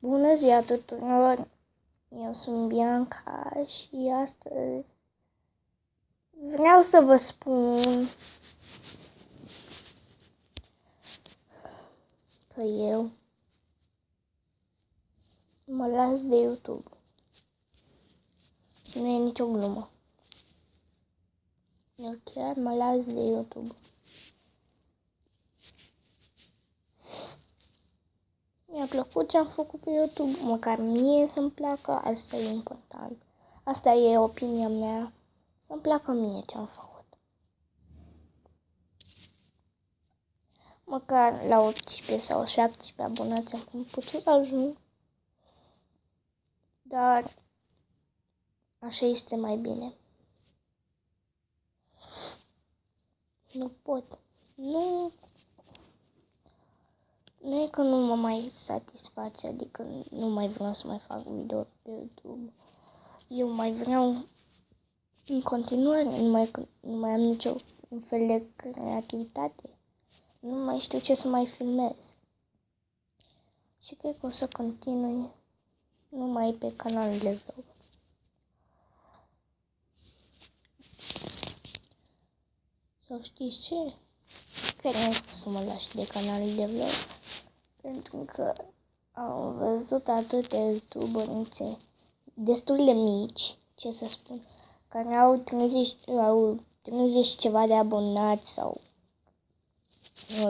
Bună ziua tuturor! Eu sunt Bianca și astăzi vreau să vă spun că eu mă las de YouTube. Nu e nicio glumă. Eu chiar mă las de YouTube. Mi-a plăcut ce am făcut pe YouTube, măcar mie să-mi placă, asta e important. Asta e opinia mea, să-mi placă mie ce am făcut. Măcar la 18 sau 17 abonați am putut să ajung, dar așa este mai bine. Nu pot. Nu e că nu mă mai satisface, adică nu mai vreau să mai fac video pe YouTube. Eu mai vreau în continuare, nu mai am nicio fel de creativitate. Nu mai știu ce să mai filmez. Și cred că o să continui numai pe canalul de vlog. Sau știți ce? Chiar nu pot să mă las de canalul de vlog. Pentru că am văzut atâtea youtuberi destul de mici, ce să spun, care au 30 ceva de abonați sau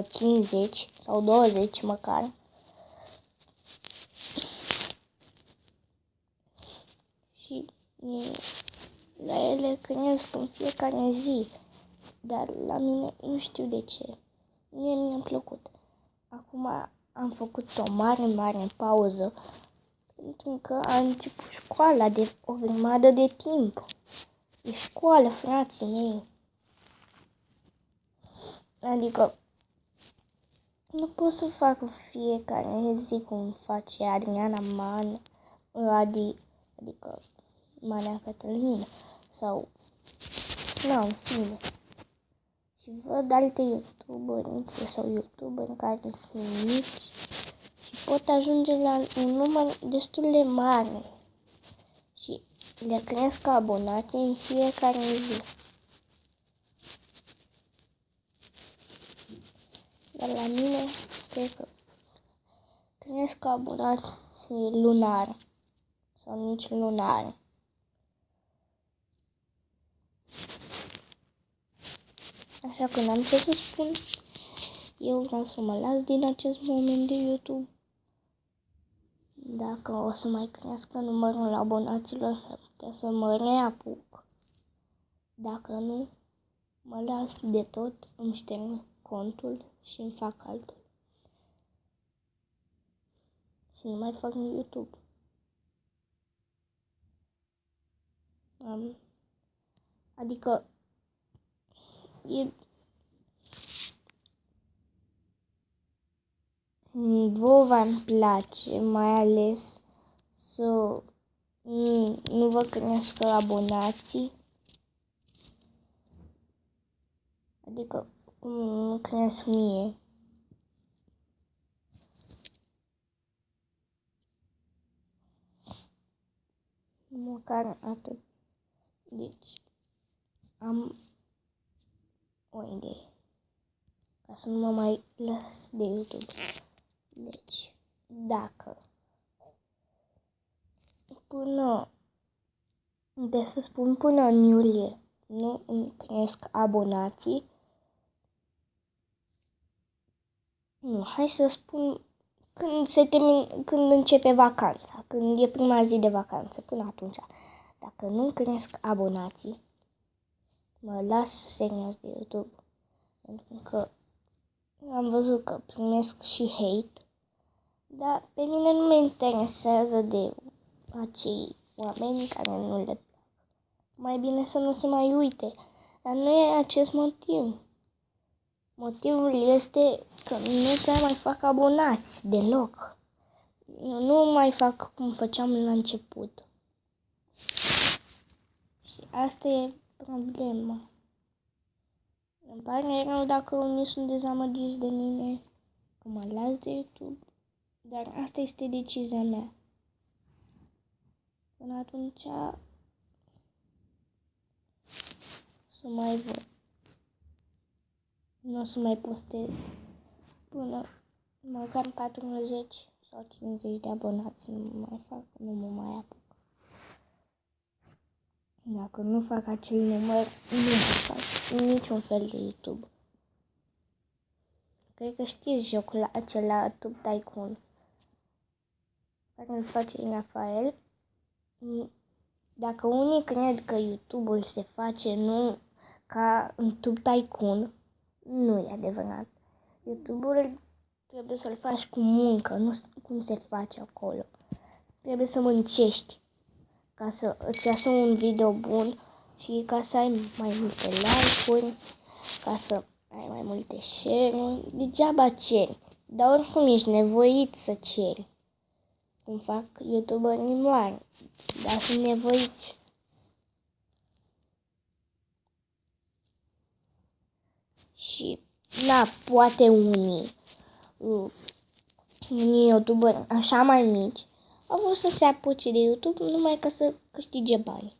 50 sau 20 măcar. Și la ele cresc în fiecare zi, dar la mine nu știu de ce. Mie mi-a plăcut. Acum am făcut o mare pauză pentru că a început școala de o grămadă de timp. E școală, frații mei. Adică nu pot să fac fiecare zi cum face Adriana Man, adică Maria Cătălin sau în fine. Și văd alte youtuberi sau youtuberi care sunt mici și pot ajunge la un număr destul de mare și le cresc abonații în fiecare zi. Dar la mine, cred că cresc abonații lunar sau nici lunar. Așa că n-am ce să spun. Eu vreau să mă las din acest moment de YouTube. Dacă o să mai crească numărul abonaților, s-ar putea să mă reapuc. Dacă nu, mă las de tot, îmi șterg contul și îmi fac altul. Și nu mai fac YouTube. Adică vouă v-ar place, mai ales să nu vă crească abonații. Adică cum nu cresc mie. Măcar atât. Deci, am o idee. Ca să nu mă mai las de YouTube. Deci, dacă până în iulie nu îmi cresc abonații, hai să spun când începe vacanța, când e prima zi de vacanță, până atunci. Dacă nu cresc abonații, mă las serios de YouTube. Pentru că am văzut că primesc și hate, dar pe mine nu mă interesează de acei oameni care nu le plac. Mai bine să nu se mai uite. Dar nu e acest motiv. Motivul este că nu prea mai fac abonați deloc. Nu mai fac cum făceam la început. Și asta e problema. Îmi pare rău dacă unii sunt dezamăgiți de mine, că mă las de YouTube. Dar asta este decizia mea. Până atunci să mai văd. Nu o să mai postez până măcar 40 sau 50 de abonați nu mai fac, nu mă mai apuc. Dacă nu fac acel număr, nu mai fac niciun fel de YouTube. Cred că știți jocul acela Tube Tycoon, care îl face Rafael. Dacă unii cred că YouTube-ul se face nu ca în Tube Tycoon, nu e adevărat. YouTube-ul trebuie să-l faci cu muncă, nu cum se face acolo. Trebuie să muncești ca să îți iasă un video bun și ca să ai mai multe like-uri, ca să ai mai multe share-uri. Degeaba ceri, dar oricum ești nevoit să ceri, cum fac YouTuberii mari, dar sunt nevoiți. Și, poate unii YouTuberi așa mai mici au vrut să se apuce de YouTube numai ca să câștige bani.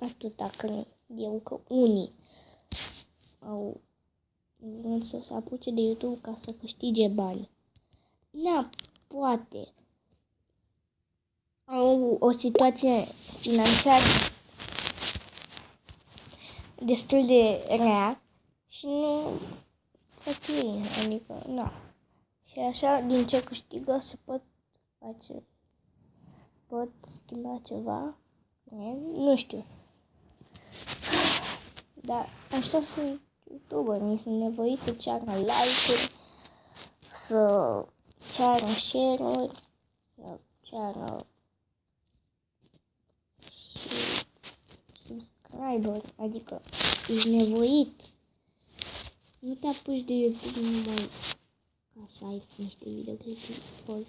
Atâta cred eu, că unii au vrut să se apuce de YouTube ca să câștige bani. Poate au o situație financiară destul de rea și nu fac ei, adică, Și așa, din ce câștigă, se pot schimba ceva, nu știu. Dar așa sunt YouTuberii, sunt nevoiți să ceară like-uri, să ceară share-uri, să ceară și subscribe-uri, adică ești nevoit. Nu te apuci de YouTube numai ca să ai niște videoclipuri.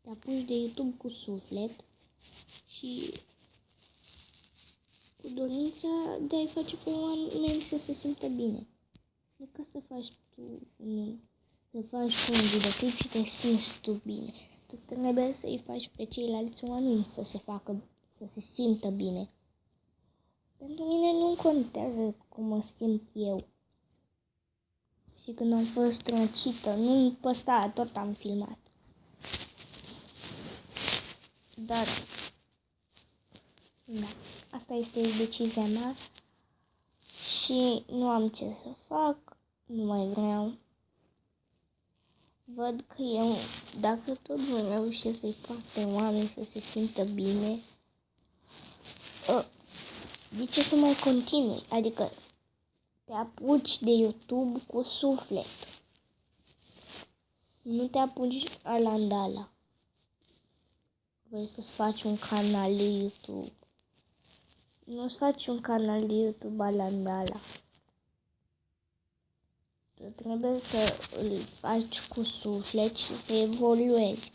Te apuci de YouTube cu suflet și cu dorința de a-i face pe oameni să se simtă bine. Nu ca să faci tu să faci tu un videoclip și te simți tu bine. Tu trebuie să-i faci pe ceilalți oameni să se simtă bine. Pentru mine nu contează cum mă simt eu. Și când am fost răcită, nu-mi păsa, tot am filmat. Dar, asta este decizia mea și nu am ce să fac, nu mai vreau. Văd că eu, dacă tot nu reușesc să-i fac pe oameni să se simtă bine, de ce să mai continui? Adică te apuci de YouTube cu suflet. Nu te apuci alandala. Vrei să-ți faci un canal de YouTube. Nu-ți faci un canal de YouTube alandala. Tu trebuie să îl faci cu suflet și să evoluezi.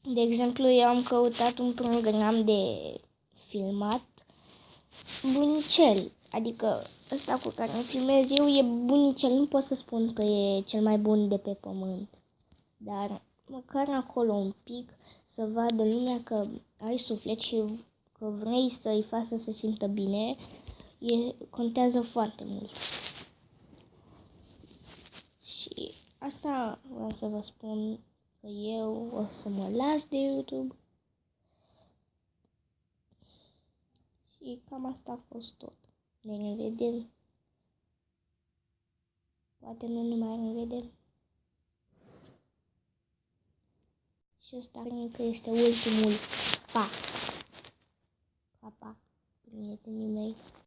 De exemplu, eu am căutat un program de filmat bunicel. Adică ăsta cu care îmi filmez eu e bunicel. Nu pot să spun că e cel mai bun de pe pământ. Dar măcar acolo un pic să vadă lumea că ai suflet și că vrei să-i faci să se simtă bine, contează foarte mult. Și asta vreau să vă spun, că eu o să mă las de YouTube. Și cam asta a fost tot. Ne revedem. Poate nu mai revedem. Și ăsta cred că este ultimul. Pa!